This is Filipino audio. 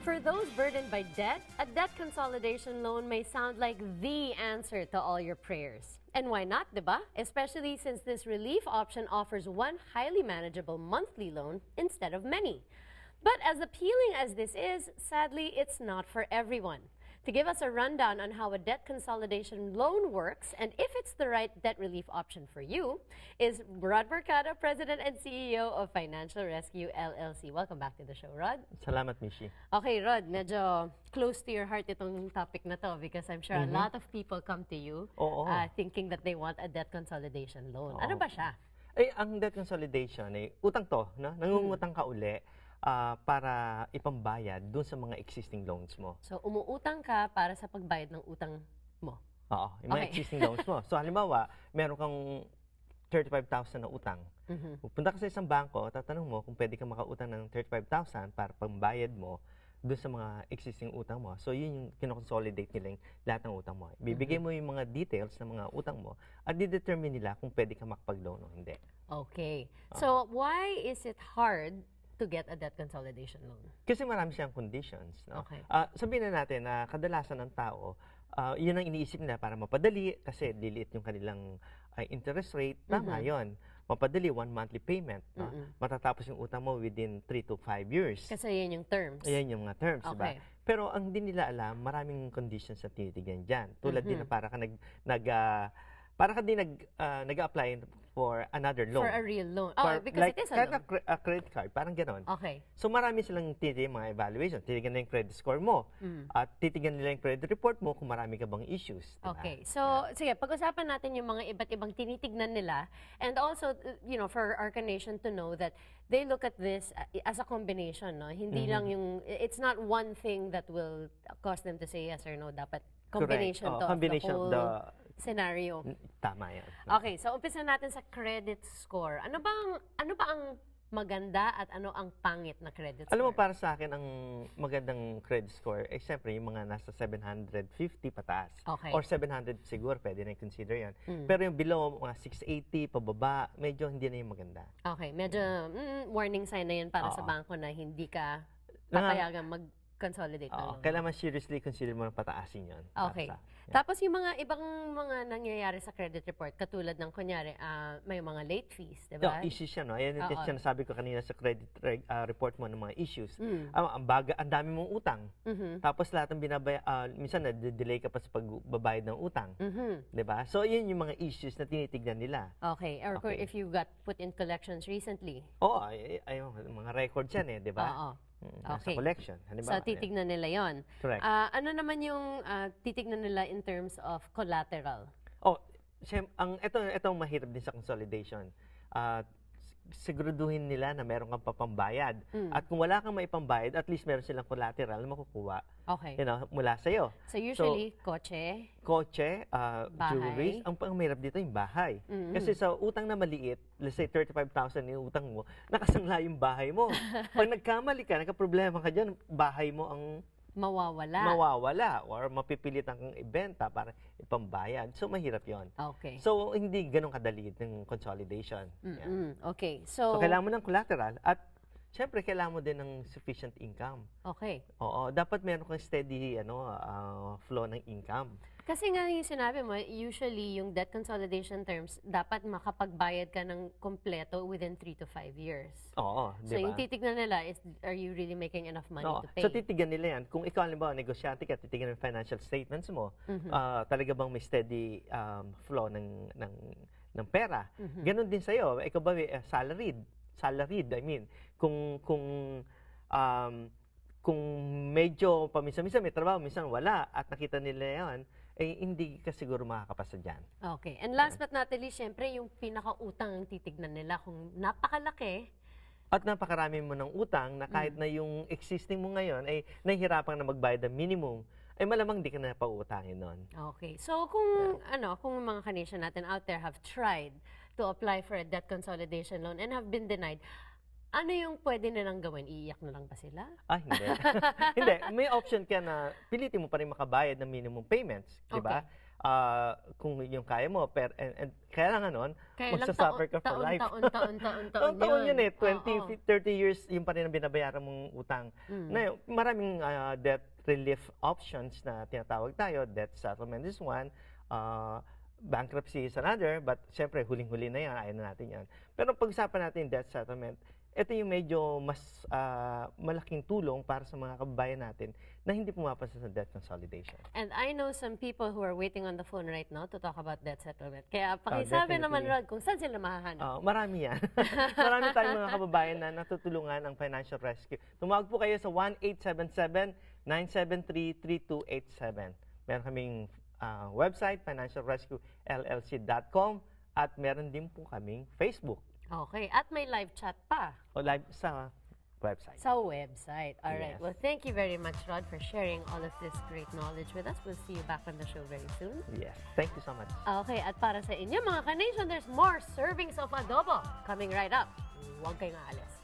For those burdened by debt, a debt consolidation loan may sound like the answer to all your prayers. And why not, diba? Especially since this relief option offers one highly manageable monthly loan instead of many. But as appealing as this is, sadly, it's not for everyone. To give us a rundown on how a debt consolidation loan works and if it's the right debt relief option for you is Rod Mercado, President and CEO of Financial Rescue LLC. Welcome back to the show, Rod. Salamat, Mishi. Okay, Rod, medyo close to your heart itong topic na to because I'm sure a lot of people come to you thinking that they want a debt consolidation loan. Ano ba siya? Ang debt consolidation, utang to, no? Nangungutang ka uli para ipambayad dun sa mga existing loans mo. So, umuutang ka para sa pagbayad ng utang mo. Oo, yung mga existing loans mo. So, halimbawa, meron kang 35,000 na utang. Pupunta ka sa isang bangko, tatanong mo kung pwede ka makautang ng 35,000 para pambayad mo dun sa mga existing utang mo. So, yun yung kinoconsolidate nila yung lahat ng utang mo. Bibigay mo yung mga details ng mga utang mo at didetermine nila kung pwede ka makapag-loan o hindi. Okay. So, why is it hard to get a debt consolidation loan? Kasi marami siyang conditions. No? Okay. Sabihin na natin na kadalasan ng tao, yun ang iniisip nila para mapadali kasi liliit yung kanilang interest rate. Tama yun. Mapadali, 1 monthly payment. No? Matatapos yung utang mo within 3 to 5 years. Kasi yan yung terms. Ayan yung mga terms, diba? Okay. Pero ang di nila alam, maraming conditions na tinitignan dyan. Tulad din na para ka nag-apply for another loan. For a real loan. Oh, because like, it is a loan. a credit card, parang ganon. Okay. So marami silang tinitignan mga evaluation. Titignan nila yung credit score mo. At titignan nila yung credit report mo kung marami ka bang issues. Diba? Okay. So, sige, pag-usapan natin yung mga iba't ibang tinitignan nila. And also, you know, for our nation to know that they look at this as a combination, no? Hindi lang yung, it's not one thing that will cause them to say yes or no. Dapat combination to combination of the whole scenario. Tama yan. Okay, so umpisa natin sa credit score. Ano ba ang maganda at ano ang pangit na credit score? Alam mo, para sa akin, ang magandang credit score, siyempre, yung mga nasa 750 pataas. Okay. Or 700 siguro, pwede na i-consider yan. Pero yung below, mga 680, pababa, medyo hindi na yung maganda. Okay, medyo warning sign na yun para sa bangko na hindi ka papayagan mag-consolidate na loan. Kailangan seriously consider mo na pataasin yun. Okay. Tapos yung mga ibang mga nangyayari sa credit report, katulad ng kunyari, may mga late fees, di ba? Issues yan, no? Ayan yung sinasabi ko kanina sa credit report mo ng mga issues. Ang dami mong utang. Tapos lahat ng minsan na-delay ka pa sa pagbabayad ng utang. Di ba? So, yun yung mga issues na tinitignan nila. Okay. Or if you got put in collections recently. Oo, mga records yan di ba? Sa collection. So, titignan nila yon. Correct. Ano naman yung titignan nila in terms of collateral? Ito mahirap din sa consolidation. Siguraduhin nila na meron kang papambayad. At kung wala kang maipambayad, at least meron silang collateral na makukuha mula sa'yo. So, usually, kotse, jewelry. Ang mahirap dito yung bahay. Kasi sa utang na maliit, let's say 35,000 yung utang mo, nakasangla yung bahay mo. Pag nagkamali ka, nagka-problema ka dyan, bahay mo ang mawawala or mapipilitan kang ibenta para ipambayad. So, mahirap yon. Okay. So, hindi ganun kadali ng consolidation. Okay. So, kailangan mo ng collateral at syempre, kailangan mo din ng sufficient income. Okay. Oo. Dapat meron kang steady flow ng income. Kasi nga yung sinabi mo, usually yung debt consolidation terms, dapat makapagbayad ka ng kompleto within 3 to 5 years. Oo, di ba? So yung titignan nila is, are you really making enough money to pay? So titignan nila yan. Kung ikaw, halimbawa, negosyante ka, titignan ng financial statements mo, talaga bang may steady flow ng pera. Ganon din sa'yo. Ikaw ba salaried, I mean, kung medyo paminsan-minsan may trabaho, minsan wala, at nakita nila yan, hindi ka siguro makakapasa dyan. Okay. And last but not least, syempre, yung pinakautang ang titignan nila. Kung napakalaki, at napakarami mo ng utang na kahit na yung existing mo ngayon ay nahihirapan na magbayad ng minimum, ay malamang di ka na pauutangin nun. Okay. So, kung mga kanation natin out there have tried to apply for a debt consolidation loan and have been denied, ano yung pwede nilang gawin? Iiyak na lang ba sila? Hindi. Hindi. May option ka na pilitin mo pa rin makabayad ng minimum payments. Di ba? kung yung kaya mo, and kaya lang nun, Kaya lang magsasuffer ka for life. Taon yun eh, 20, 30 years, yung pa rin ang binabayaran mong utang. Na, maraming debt relief options na tinatawag tayo. Debt settlement is one, bankruptcy is another, but syempre, huling-huli na yan, ayaw na natin yan. Pero pag-usapan natin debt settlement, ito yung medyo mas malaking tulong para sa mga kababayan natin na hindi pumapasa sa debt consolidation. And I know some people who are waiting on the phone right now to talk about debt settlement. Kaya pakisabi naman, definitely. Rod, kung saan sila mahahanap. Marami yan. Marami tayong mga kababayan na natutulungan ng financial rescue. Tumawag po kayo sa 1-877-973-3287. Meron kaming website, financialrescuellc.com, at meron din po kaming Facebook. Okay, at may live chat pa O live sa website. sa website. All right. Yes. Well, thank you very much, Rod, for sharing all of this great knowledge with us. We'll see you back on the show very soon. Yes. Thank you so much. Okay, at para sa inyo mga ka-nation, there's more servings of adobo coming right up. Huwag kayong aalis.